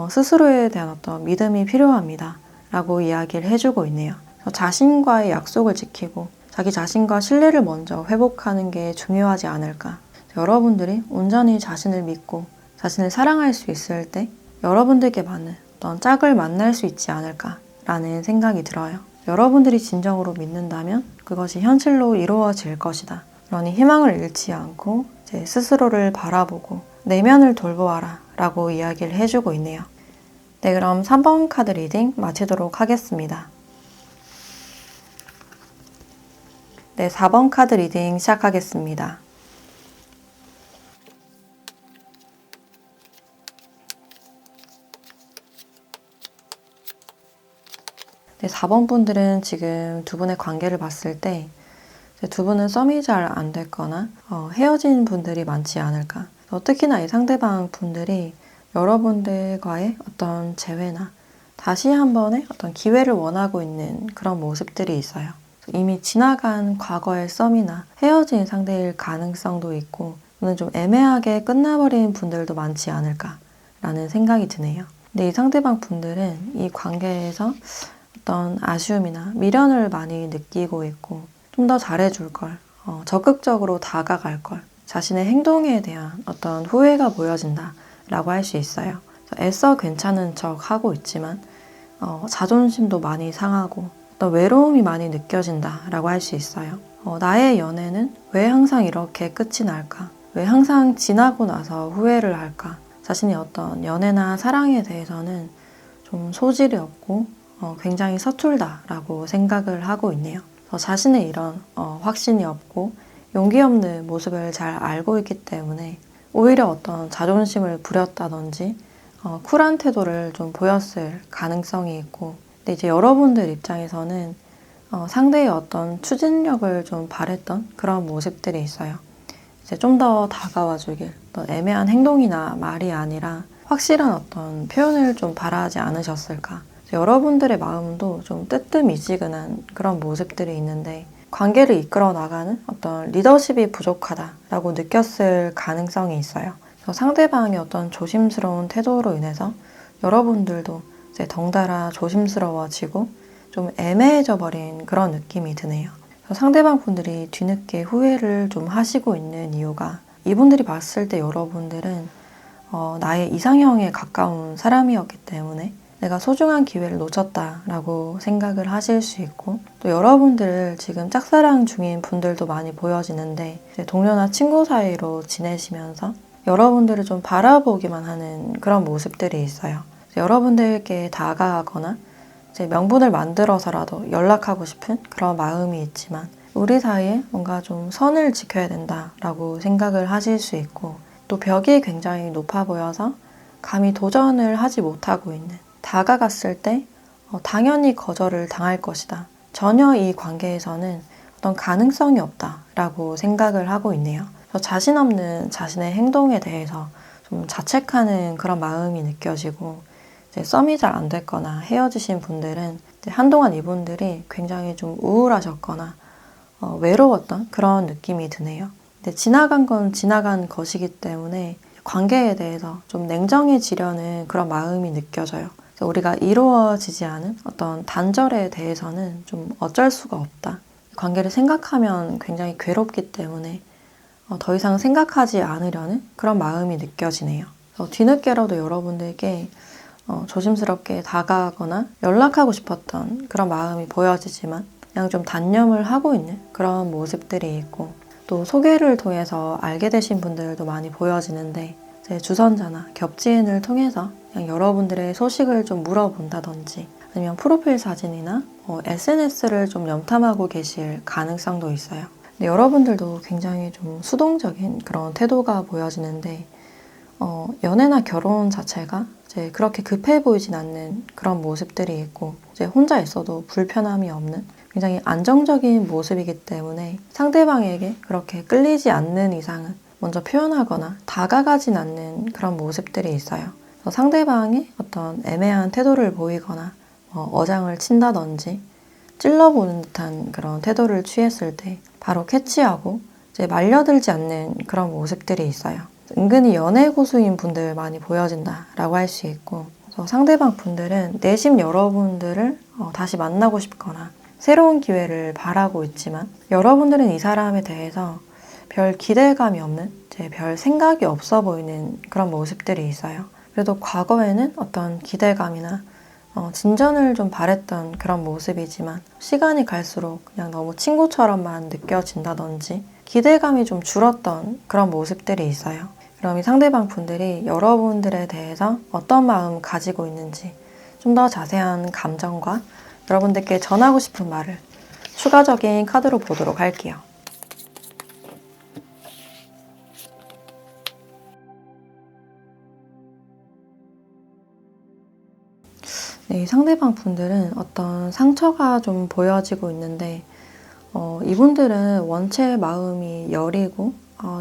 스스로에 대한 어떤 믿음이 필요합니다. 라고 이야기를 해주고 있네요. 자신과의 약속을 지키고 자기 자신과 신뢰를 먼저 회복하는 게 중요하지 않을까. 여러분들이 온전히 자신을 믿고 자신을 사랑할 수 있을 때 여러분들께 맞는 어떤 짝을 만날 수 있지 않을까 라는 생각이 들어요. 여러분들이 진정으로 믿는다면 그것이 현실로 이루어질 것이다. 그러니 희망을 잃지 않고 이제 스스로를 바라보고 내면을 돌보아라 라고 이야기를 해주고 있네요. 네, 그럼 3번 카드 리딩 마치도록 하겠습니다. 네, 4번 카드 리딩 시작하겠습니다. 네, 4번 분들은 지금 두 분의 관계를 봤을 때 두 분은 썸이 잘 안 됐거나 헤어진 분들이 많지 않을까. 특히나 이 상대방 분들이 여러분들과의 어떤 재회나 다시 한 번의 어떤 기회를 원하고 있는 그런 모습들이 있어요. 이미 지나간 과거의 썸이나 헤어진 상대일 가능성도 있고 또는 좀 애매하게 끝나버린 분들도 많지 않을까라는 생각이 드네요. 근데 이 상대방 분들은 이 관계에서 어떤 아쉬움이나 미련을 많이 느끼고 있고 좀 더 잘해줄 걸, 적극적으로 다가갈 걸, 자신의 행동에 대한 어떤 후회가 보여진다 라고 할 수 있어요. 애써 괜찮은 척 하고 있지만 자존심도 많이 상하고 어떤 외로움이 많이 느껴진다 라고 할 수 있어요. 나의 연애는 왜 항상 이렇게 끝이 날까? 왜 항상 지나고 나서 후회를 할까? 자신이 어떤 연애나 사랑에 대해서는 좀 소질이 없고 굉장히 서툴다라고 생각을 하고 있네요. 자신의 이런 확신이 없고 용기 없는 모습을 잘 알고 있기 때문에 오히려 어떤 자존심을 부렸다든지 쿨한 태도를 좀 보였을 가능성이 있고, 근데 이제 여러분들 입장에서는 상대의 어떤 추진력을 좀 바랬던 그런 모습들이 있어요. 이제 좀 더 다가와 주길, 어떤 애매한 행동이나 말이 아니라 확실한 어떤 표현을 좀 바라지 않으셨을까. 여러분들의 마음도 좀 뜨뜻미지근한 그런 모습들이 있는데 관계를 이끌어 나가는 어떤 리더십이 부족하다라고 느꼈을 가능성이 있어요. 그래서 상대방의 어떤 조심스러운 태도로 인해서 여러분들도 이제 덩달아 조심스러워지고 좀 애매해져 버린 그런 느낌이 드네요. 상대방 분들이 뒤늦게 후회를 좀 하시고 있는 이유가, 이분들이 봤을 때 여러분들은 나의 이상형에 가까운 사람이었기 때문에 내가 소중한 기회를 놓쳤다라고 생각을 하실 수 있고, 또 여러분들 지금 짝사랑 중인 분들도 많이 보여지는데 이제 동료나 친구 사이로 지내시면서 여러분들을 좀 바라보기만 하는 그런 모습들이 있어요. 여러분들께 다가가거나 이제 명분을 만들어서라도 연락하고 싶은 그런 마음이 있지만 우리 사이에 뭔가 좀 선을 지켜야 된다라고 생각을 하실 수 있고, 또 벽이 굉장히 높아 보여서 감히 도전을 하지 못하고 있는, 다가갔을 때 당연히 거절을 당할 것이다, 전혀 이 관계에서는 어떤 가능성이 없다라고 생각을 하고 있네요. 자신 없는 자신의 행동에 대해서 좀 자책하는 그런 마음이 느껴지고, 이제 썸이 잘 안 됐거나 헤어지신 분들은 이제 한동안 이분들이 굉장히 좀 우울하셨거나 외로웠던 그런 느낌이 드네요. 근데 지나간 건 지나간 것이기 때문에 관계에 대해서 좀 냉정해지려는 그런 마음이 느껴져요. 그래서 우리가 이루어지지 않은 어떤 단절에 대해서는 좀 어쩔 수가 없다. 관계를 생각하면 굉장히 괴롭기 때문에 더 이상 생각하지 않으려는 그런 마음이 느껴지네요. 뒤늦게라도 여러분들께 조심스럽게 다가가거나 연락하고 싶었던 그런 마음이 보여지지만 그냥 좀 단념을 하고 있는 그런 모습들이 있고, 또 소개를 통해서 알게 되신 분들도 많이 보여지는데 제 주선자나 겹지인을 통해서 그냥 여러분들의 소식을 좀 물어본다든지 아니면 프로필 사진이나 SNS를 좀 염탐하고 계실 가능성도 있어요. 근데 여러분들도 굉장히 좀 수동적인 그런 태도가 보여지는데 연애나 결혼 자체가 이제 그렇게 급해 보이진 않는 그런 모습들이 있고, 이제 혼자 있어도 불편함이 없는 굉장히 안정적인 모습이기 때문에 상대방에게 그렇게 끌리지 않는 이상은 먼저 표현하거나 다가가진 않는 그런 모습들이 있어요. 그래서 상대방이 어떤 애매한 태도를 보이거나 어장을 친다든지 찔러보는 듯한 그런 태도를 취했을 때 바로 캐치하고 이제 말려들지 않는 그런 모습들이 있어요. 은근히 연애 고수인 분들 많이 보여진다라고 할 수 있고, 그래서 상대방 분들은 내심 여러분들을 다시 만나고 싶거나 새로운 기회를 바라고 있지만 여러분들은 이 사람에 대해서 별 기대감이 없는, 이제 별 생각이 없어 보이는 그런 모습들이 있어요. 그래도 과거에는 어떤 기대감이나 진전을 좀 바랬던 그런 모습이지만 시간이 갈수록 그냥 너무 친구처럼만 느껴진다든지 기대감이 좀 줄었던 그런 모습들이 있어요. 그럼 이 상대방 분들이 여러분들에 대해서 어떤 마음 가지고 있는지 좀 더 자세한 감정과 여러분들께 전하고 싶은 말을 추가적인 카드로 보도록 할게요. 네, 상대방 분들은 어떤 상처가 좀 보여지고 있는데 이분들은 원체 마음이 여리고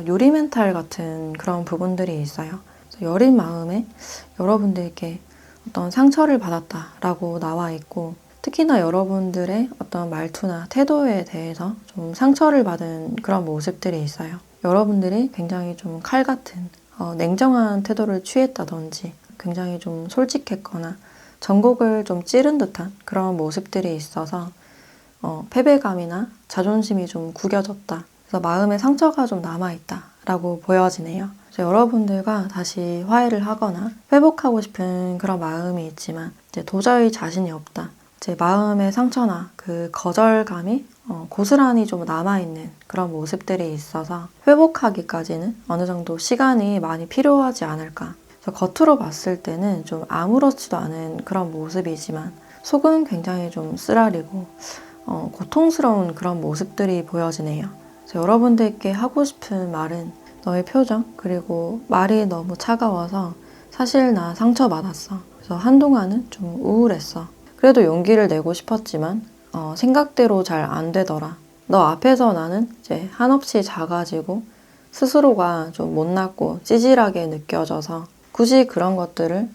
요리 멘탈 같은 그런 부분들이 있어요. 여린 마음에 여러분들께 어떤 상처를 받았다라고 나와 있고, 특히나 여러분들의 어떤 말투나 태도에 대해서 좀 상처를 받은 그런 모습들이 있어요. 여러분들이 굉장히 좀 칼 같은 냉정한 태도를 취했다든지 굉장히 좀 솔직했거나 전곡을 좀 찌른 듯한 그런 모습들이 있어서 패배감이나 자존심이 좀 구겨졌다, 그래서 마음에 상처가 좀 남아있다 라고 보여지네요. 여러분들과 다시 화해를 하거나 회복하고 싶은 그런 마음이 있지만 이제 도저히 자신이 없다, 제 마음의 상처나 그 거절감이 고스란히 좀 남아있는 그런 모습들이 있어서 회복하기까지는 어느 정도 시간이 많이 필요하지 않을까. 그래서 겉으로 봤을 때는 좀 아무렇지도 않은 그런 모습이지만 속은 굉장히 좀 쓰라리고 고통스러운 그런 모습들이 보여지네요. 그래서 여러분들께 하고 싶은 말은 너의 표정 그리고 말이 너무 차가워서 사실 나 상처받았어. 그래서 한동안은 좀 우울했어. 그래도 용기를 내고 싶었지만 생각대로 잘 안 되더라. 너 앞에서 나는 이제 한없이 작아지고 스스로가 좀 못났고 찌질하게 느껴져서 굳이 그런 것들을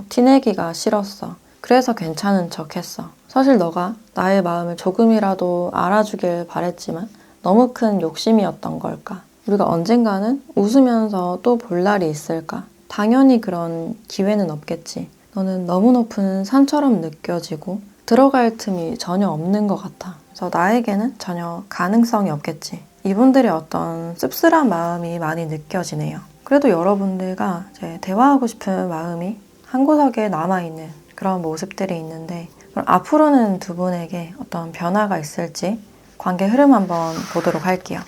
티내기가 싫었어. 그래서 괜찮은 척 했어. 사실 너가 나의 마음을 조금이라도 알아주길 바랬지만 너무 큰 욕심이었던 걸까? 우리가 언젠가는 웃으면서 또 볼 날이 있을까? 당연히 그런 기회는 없겠지. 너는 너무 높은 산처럼 느껴지고 들어갈 틈이 전혀 없는 것 같아. 그래서 나에게는 전혀 가능성이 없겠지. 이분들의 어떤 씁쓸한 마음이 많이 느껴지네요. 그래도 여러분들과 이제 대화하고 싶은 마음이 한 구석에 남아있는 그런 모습들이 있는데 그럼 앞으로는 두 분에게 어떤 변화가 있을지 관계 흐름 한번 보도록 할게요.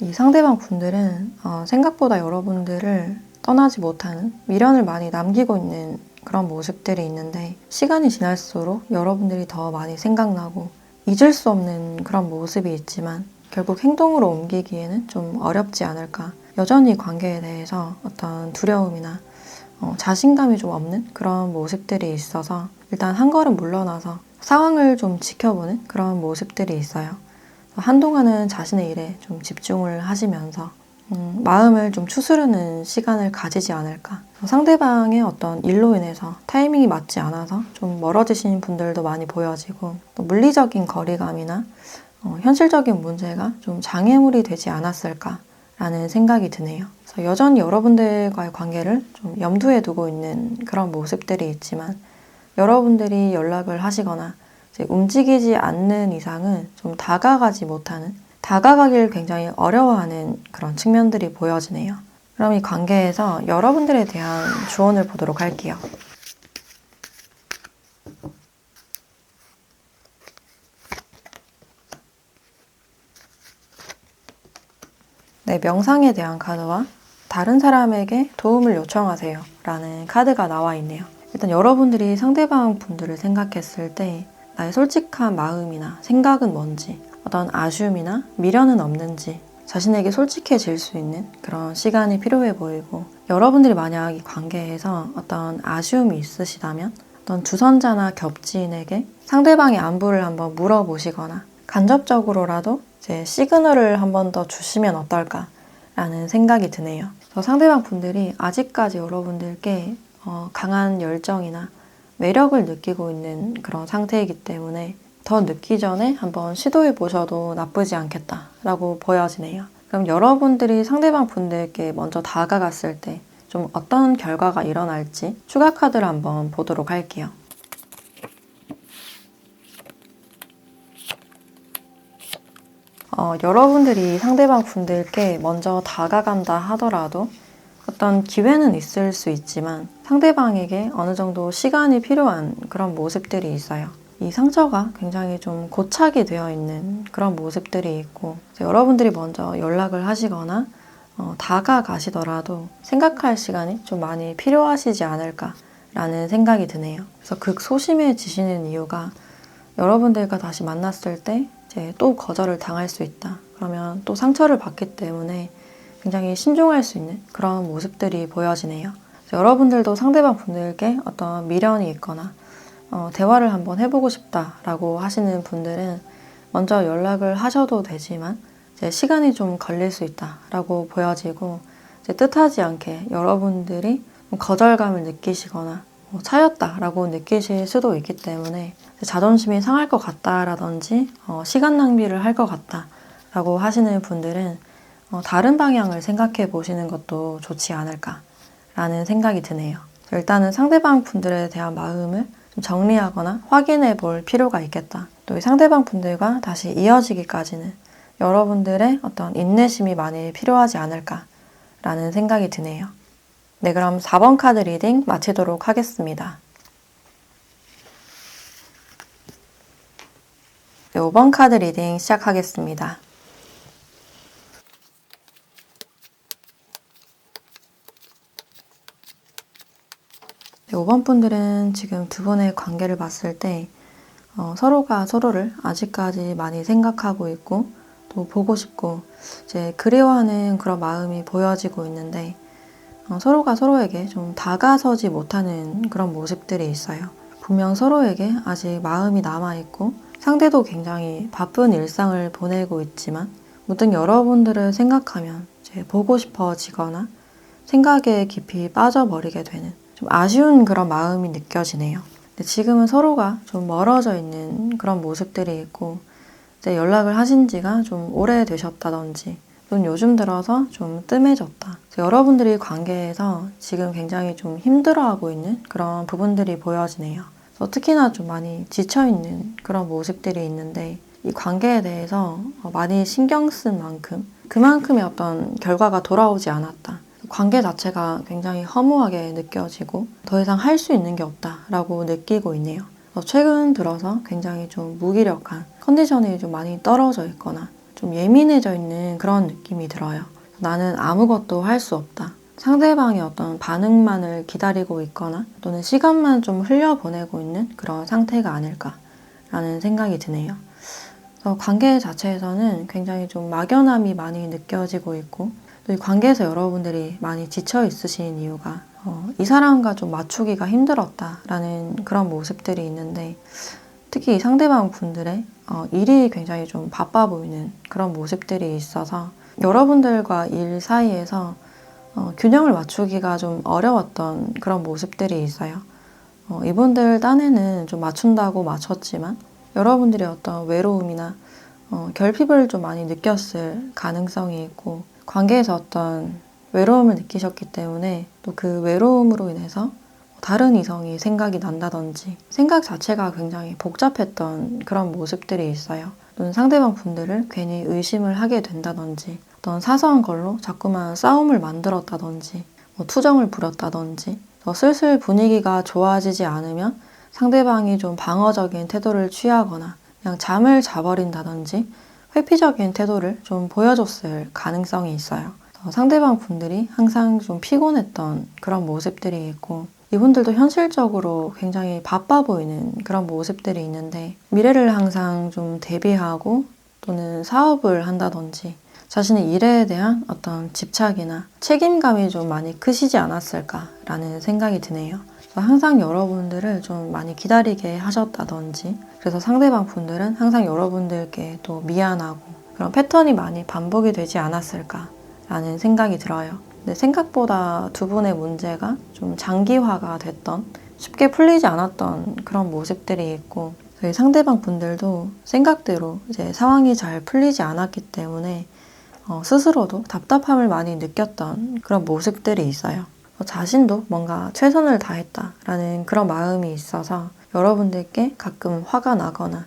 이 상대방 분들은 생각보다 여러분들을 떠나지 못하는 미련을 많이 남기고 있는 그런 모습들이 있는데 시간이 지날수록 여러분들이 더 많이 생각나고 잊을 수 없는 그런 모습이 있지만 결국 행동으로 옮기기에는 좀 어렵지 않을까. 여전히 관계에 대해서 어떤 두려움이나 자신감이 좀 없는 그런 모습들이 있어서 일단 한 걸음 물러나서 상황을 좀 지켜보는 그런 모습들이 있어요. 한동안은 자신의 일에 좀 집중을 하시면서 마음을 좀 추스르는 시간을 가지지 않을까. 상대방의 어떤 일로 인해서 타이밍이 맞지 않아서 좀 멀어지신 분들도 많이 보여지고 또 물리적인 거리감이나 현실적인 문제가 좀 장애물이 되지 않았을까라는 생각이 드네요. 그래서 여전히 여러분들과의 관계를 좀 염두에 두고 있는 그런 모습들이 있지만 여러분들이 연락을 하시거나 이제 움직이지 않는 이상은 좀 다가가지 못하는, 다가가길 굉장히 어려워하는 그런 측면들이 보여지네요. 그럼 이 관계에서 여러분들에 대한 조언을 보도록 할게요. 네, 명상에 대한 카드와 다른 사람에게 도움을 요청하세요 라는 카드가 나와 있네요. 일단 여러분들이 상대방 분들을 생각했을 때 나의 솔직한 마음이나 생각은 뭔지, 어떤 아쉬움이나 미련은 없는지 자신에게 솔직해질 수 있는 그런 시간이 필요해 보이고 여러분들이 만약 이 관계에서 어떤 아쉬움이 있으시다면 어떤 주선자나 겹지인에게 상대방의 안부를 한번 물어보시거나 간접적으로라도 이제 시그널을 한 번 더 주시면 어떨까라는 생각이 드네요. 그래서 상대방 분들이 아직까지 여러분들께 강한 열정이나 매력을 느끼고 있는 그런 상태이기 때문에 더 늦기 전에 한번 시도해 보셔도 나쁘지 않겠다라고 보여지네요. 그럼 여러분들이 상대방 분들께 먼저 다가갔을 때 좀 어떤 결과가 일어날지 추가 카드를 한번 보도록 할게요. 여러분들이 상대방 분들께 먼저 다가간다 하더라도 어떤 기회는 있을 수 있지만 상대방에게 어느 정도 시간이 필요한 그런 모습들이 있어요. 이 상처가 굉장히 좀 고착이 되어 있는 그런 모습들이 있고 여러분들이 먼저 연락을 하시거나 다가가시더라도 생각할 시간이 좀 많이 필요하시지 않을까라는 생각이 드네요. 그래서 극소심해지시는 이유가 여러분들과 다시 만났을 때 이제 또 거절을 당할 수 있다. 그러면 또 상처를 받기 때문에 굉장히 신중할 수 있는 그런 모습들이 보여지네요. 여러분들도 상대방 분들께 어떤 미련이 있거나 대화를 한번 해보고 싶다라고 하시는 분들은 먼저 연락을 하셔도 되지만 이제 시간이 좀 걸릴 수 있다라고 보여지고 이제 뜻하지 않게 여러분들이 거절감을 느끼시거나 차였다라고 느끼실 수도 있기 때문에 자존심이 상할 것 같다라든지 시간 낭비를 할 것 같다라고 하시는 분들은 다른 방향을 생각해 보시는 것도 좋지 않을까라는 생각이 드네요. 일단은 상대방 분들에 대한 마음을 좀 정리하거나 확인해 볼 필요가 있겠다. 또 이 상대방 분들과 다시 이어지기까지는 여러분들의 어떤 인내심이 많이 필요하지 않을까라는 생각이 드네요. 네, 그럼 4번 카드 리딩 마치도록 하겠습니다. 네, 5번 카드 리딩 시작하겠습니다. 네, 5번 분들은 지금 두 분의 관계를 봤을 때 서로가 서로를 아직까지 많이 생각하고 있고 또 보고 싶고 이제 그리워하는 그런 마음이 보여지고 있는데 서로가 서로에게 좀 다가서지 못하는 그런 모습들이 있어요. 분명 서로에게 아직 마음이 남아있고 상대도 굉장히 바쁜 일상을 보내고 있지만 문득 여러분들을 생각하면 이제 보고 싶어지거나 생각에 깊이 빠져버리게 되는 좀 아쉬운 그런 마음이 느껴지네요. 근데 지금은 서로가 좀 멀어져 있는 그런 모습들이 있고 이제 연락을 하신 지가 좀 오래되셨다든지 또는 요즘 들어서 좀 뜸해졌다. 여러분들이 관계에서 지금 굉장히 좀 힘들어하고 있는 그런 부분들이 보여지네요. 특히나 좀 많이 지쳐있는 그런 모습들이 있는데 이 관계에 대해서 많이 신경 쓴 만큼 그만큼의 어떤 결과가 돌아오지 않았다. 관계 자체가 굉장히 허무하게 느껴지고 더 이상 할 수 있는 게 없다라고 느끼고 있네요. 최근 들어서 굉장히 좀 무기력한 컨디션이 좀 많이 떨어져 있거나 좀 예민해져 있는 그런 느낌이 들어요. 나는 아무것도 할 수 없다. 상대방의 어떤 반응만을 기다리고 있거나 또는 시간만 좀 흘려보내고 있는 그런 상태가 아닐까라는 생각이 드네요. 그래서 관계 자체에서는 굉장히 좀 막연함이 많이 느껴지고 있고 또 이 관계에서 여러분들이 많이 지쳐 있으신 이유가 이 사람과 좀 맞추기가 힘들었다라는 그런 모습들이 있는데 특히 이 상대방 분들의 일이 굉장히 좀 바빠 보이는 그런 모습들이 있어서 여러분들과 일 사이에서 균형을 맞추기가 좀 어려웠던 그런 모습들이 있어요. 이분들 딴에는 좀 맞춘다고 맞췄지만 여러분들의 어떤 외로움이나 결핍을 좀 많이 느꼈을 가능성이 있고 관계에서 어떤 외로움을 느끼셨기 때문에 또 그 외로움으로 인해서 다른 이성이 생각이 난다든지 생각 자체가 굉장히 복잡했던 그런 모습들이 있어요. 또는 상대방 분들을 괜히 의심을 하게 된다든지 어떤 사소한 걸로 자꾸만 싸움을 만들었다든지 투정을 부렸다든지 슬슬 분위기가 좋아지지 않으면 상대방이 좀 방어적인 태도를 취하거나 그냥 잠을 자버린다든지 회피적인 태도를 좀 보여줬을 가능성이 있어요. 상대방 분들이 항상 좀 피곤했던 그런 모습들이 있고 이분들도 현실적으로 굉장히 바빠 보이는 그런 모습들이 있는데 미래를 항상 좀 대비하고 또는 사업을 한다든지 자신의 일에 대한 어떤 집착이나 책임감이 좀 많이 크시지 않았을까라는 생각이 드네요. 항상 여러분들을 좀 많이 기다리게 하셨다든지 그래서 상대방 분들은 항상 여러분들께 또 미안하고 그런 패턴이 많이 반복이 되지 않았을까라는 생각이 들어요. 근데 생각보다 두 분의 문제가 좀 장기화가 됐던 쉽게 풀리지 않았던 그런 모습들이 있고 저희 상대방 분들도 생각대로 이제 상황이 잘 풀리지 않았기 때문에 스스로도 답답함을 많이 느꼈던 그런 모습들이 있어요. 자신도 뭔가 최선을 다했다라는 그런 마음이 있어서 여러분들께 가끔 화가 나거나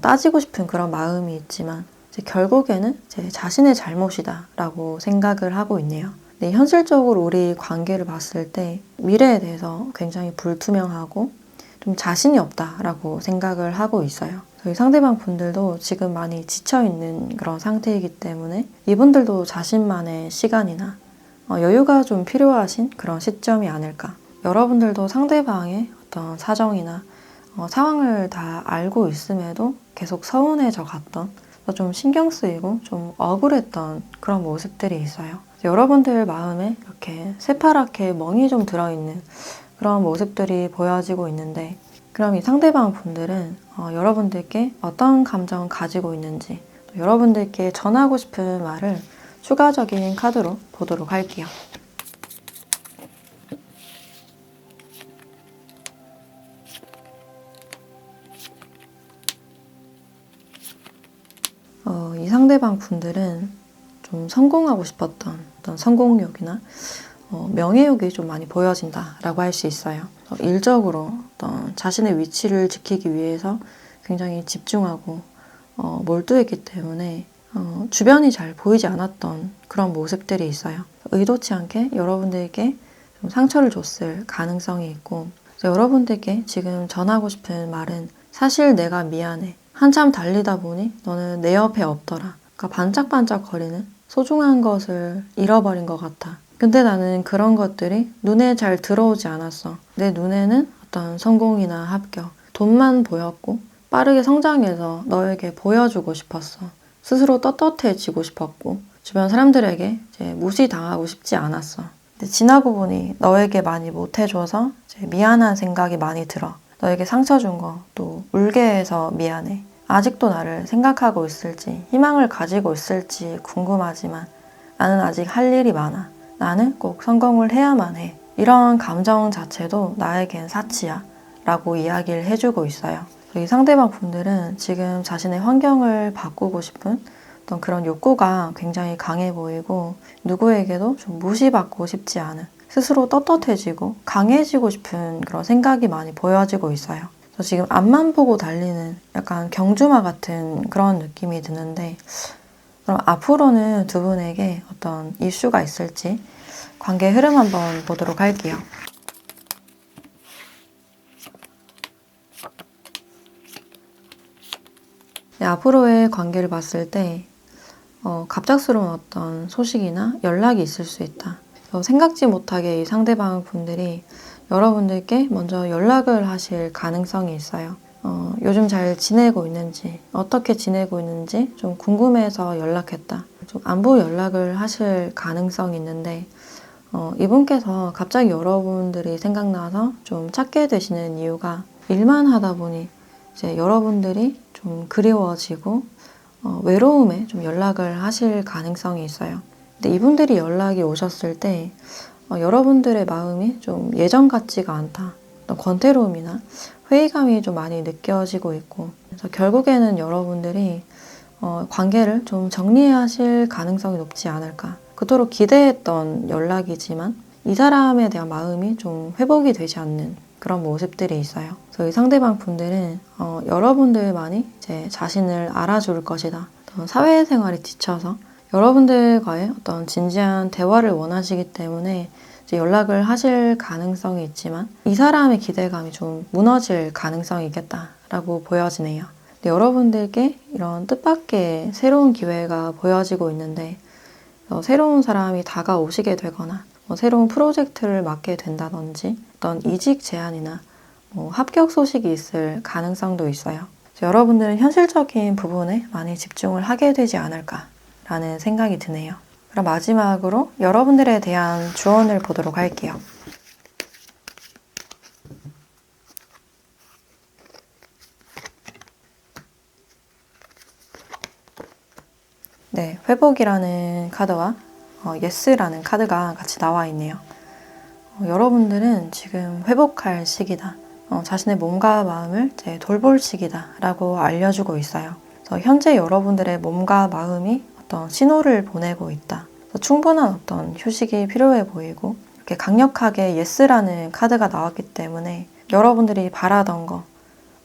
따지고 싶은 그런 마음이 있지만 이제 결국에는 제 자신의 잘못이다라고 생각을 하고 있네요. 네, 현실적으로 우리 관계를 봤을 때 미래에 대해서 굉장히 불투명하고 좀 자신이 없다라고 생각을 하고 있어요. 저희 상대방 분들도 지금 많이 지쳐있는 그런 상태이기 때문에 이분들도 자신만의 시간이나 여유가 좀 필요하신 그런 시점이 아닐까. 여러분들도 상대방의 어떤 사정이나 상황을 다 알고 있음에도 계속 서운해져 갔던 좀 신경 쓰이고 좀 억울했던 그런 모습들이 있어요. 여러분들 마음에 이렇게 새파랗게 멍이 좀 들어있는 그런 모습들이 보여지고 있는데 그럼 이 상대방 분들은 여러분들께 어떤 감정을 가지고 있는지 또 여러분들께 전하고 싶은 말을 추가적인 카드로 보도록 할게요. 이 상대방 분들은 좀 성공하고 싶었던 어떤 성공욕이나 명예욕이 좀 많이 보여진다라고 할 수 있어요. 일적으로 어떤 자신의 위치를 지키기 위해서 굉장히 집중하고 몰두했기 때문에 주변이 잘 보이지 않았던 그런 모습들이 있어요. 의도치 않게 여러분들에게 좀 상처를 줬을 가능성이 있고, 그래서 여러분들께 지금 전하고 싶은 말은 사실 내가 미안해. 한참 달리다 보니 너는 내 옆에 없더라. 그러니까 반짝반짝 거리는 소중한 것을 잃어버린 것 같아. 근데 나는 그런 것들이 눈에 잘 들어오지 않았어. 내 눈에는 어떤 성공이나 합격, 돈만 보였고 빠르게 성장해서 너에게 보여주고 싶었어. 스스로 떳떳해지고 싶었고 주변 사람들에게 이제 무시당하고 싶지 않았어. 근데 지나고 보니 너에게 많이 못해줘서 이제 미안한 생각이 많이 들어. 너에게 상처 준 거 또 울게 해서 미안해. 아직도 나를 생각하고 있을지 희망을 가지고 있을지 궁금하지만 나는 아직 할 일이 많아. 나는 꼭 성공을 해야만 해. 이런 감정 자체도 나에겐 사치야 라고 이야기를 해주고 있어요. 이 상대방 분들은 지금 자신의 환경을 바꾸고 싶은 어떤 그런 욕구가 굉장히 강해 보이고 누구에게도 좀 무시받고 싶지 않은, 스스로 떳떳해지고 강해지고 싶은 그런 생각이 많이 보여지고 있어요. 그래서 지금 앞만 보고 달리는 약간 경주마 같은 그런 느낌이 드는데, 그럼 앞으로는 두 분에게 어떤 이슈가 있을지 관계 흐름 한번 보도록 할게요. 네, 앞으로의 관계를 봤을 때 갑작스러운 어떤 소식이나 연락이 있을 수 있다. 생각지 못하게 이 상대방 분들이 여러분들께 먼저 연락을 하실 가능성이 있어요. 요즘 잘 지내고 있는지, 어떻게 지내고 있는지 좀 궁금해서 연락했다. 좀 안부 연락을 하실 가능성이 있는데, 이분께서 갑자기 여러분들이 생각나서 좀 찾게 되시는 이유가 일만 하다 보니 이제 여러분들이 좀 그리워지고 외로움에 좀 연락을 하실 가능성이 있어요. 근데 이분들이 연락이 오셨을 때 여러분들의 마음이 좀 예전 같지가 않다. 어떤 권태로움이나 회의감이 좀 많이 느껴지고 있고, 그래서 결국에는 여러분들이 관계를 좀 정리하실 가능성이 높지 않을까. 그토록 기대했던 연락이지만 이 사람에 대한 마음이 좀 회복이 되지 않는 그런 모습들이 있어요. 그래서 이 상대방 분들은 여러분들만이 이제 자신을 알아줄 것이다. 어떤 사회생활에 지쳐서 여러분들과의 어떤 진지한 대화를 원하시기 때문에 이제 연락을 하실 가능성이 있지만 이 사람의 기대감이 좀 무너질 가능성이 있겠다라고 보여지네요. 근데 여러분들께 이런 뜻밖의 새로운 기회가 보여지고 있는데 새로운 사람이 다가오시게 되거나 새로운 프로젝트를 맡게 된다든지 어떤 이직 제안이나 합격 소식이 있을 가능성도 있어요. 여러분들은 현실적인 부분에 많이 집중을 하게 되지 않을까라는 생각이 드네요. 그럼 마지막으로 여러분들에 대한 조언을 보도록 할게요. 네, 회복이라는 카드와 예스라는 카드가 같이 나와 있네요. 여러분들은 지금 회복할 시기다. 자신의 몸과 마음을 이제 돌볼 시기다 라고 알려주고 있어요. 그래서 현재 여러분들의 몸과 마음이 어떤 신호를 보내고 있다. 충분한 어떤 휴식이 필요해 보이고 이렇게 강력하게 예스라는 카드가 나왔기 때문에 여러분들이 바라던 거,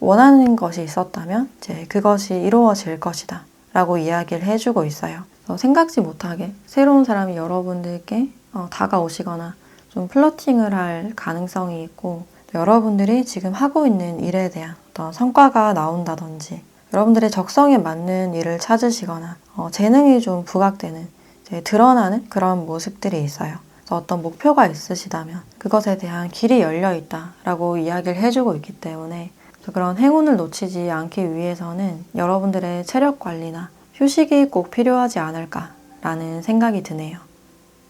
원하는 것이 있었다면 이제 그것이 이루어질 것이다 라고 이야기를 해주고 있어요. 생각지 못하게 새로운 사람이 여러분들께 다가오시거나 좀 플러팅을 할 가능성이 있고, 여러분들이 지금 하고 있는 일에 대한 어떤 성과가 나온다든지 여러분들의 적성에 맞는 일을 찾으시거나 재능이 좀 부각되는, 이제 드러나는 그런 모습들이 있어요. 그래서 어떤 목표가 있으시다면 그것에 대한 길이 열려 있다라고 이야기를 해주고 있기 때문에 그런 행운을 놓치지 않기 위해서는 여러분들의 체력 관리나 휴식이 꼭 필요하지 않을까라는 생각이 드네요.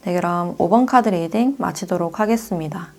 네, 그럼 5번 카드 리딩 마치도록 하겠습니다.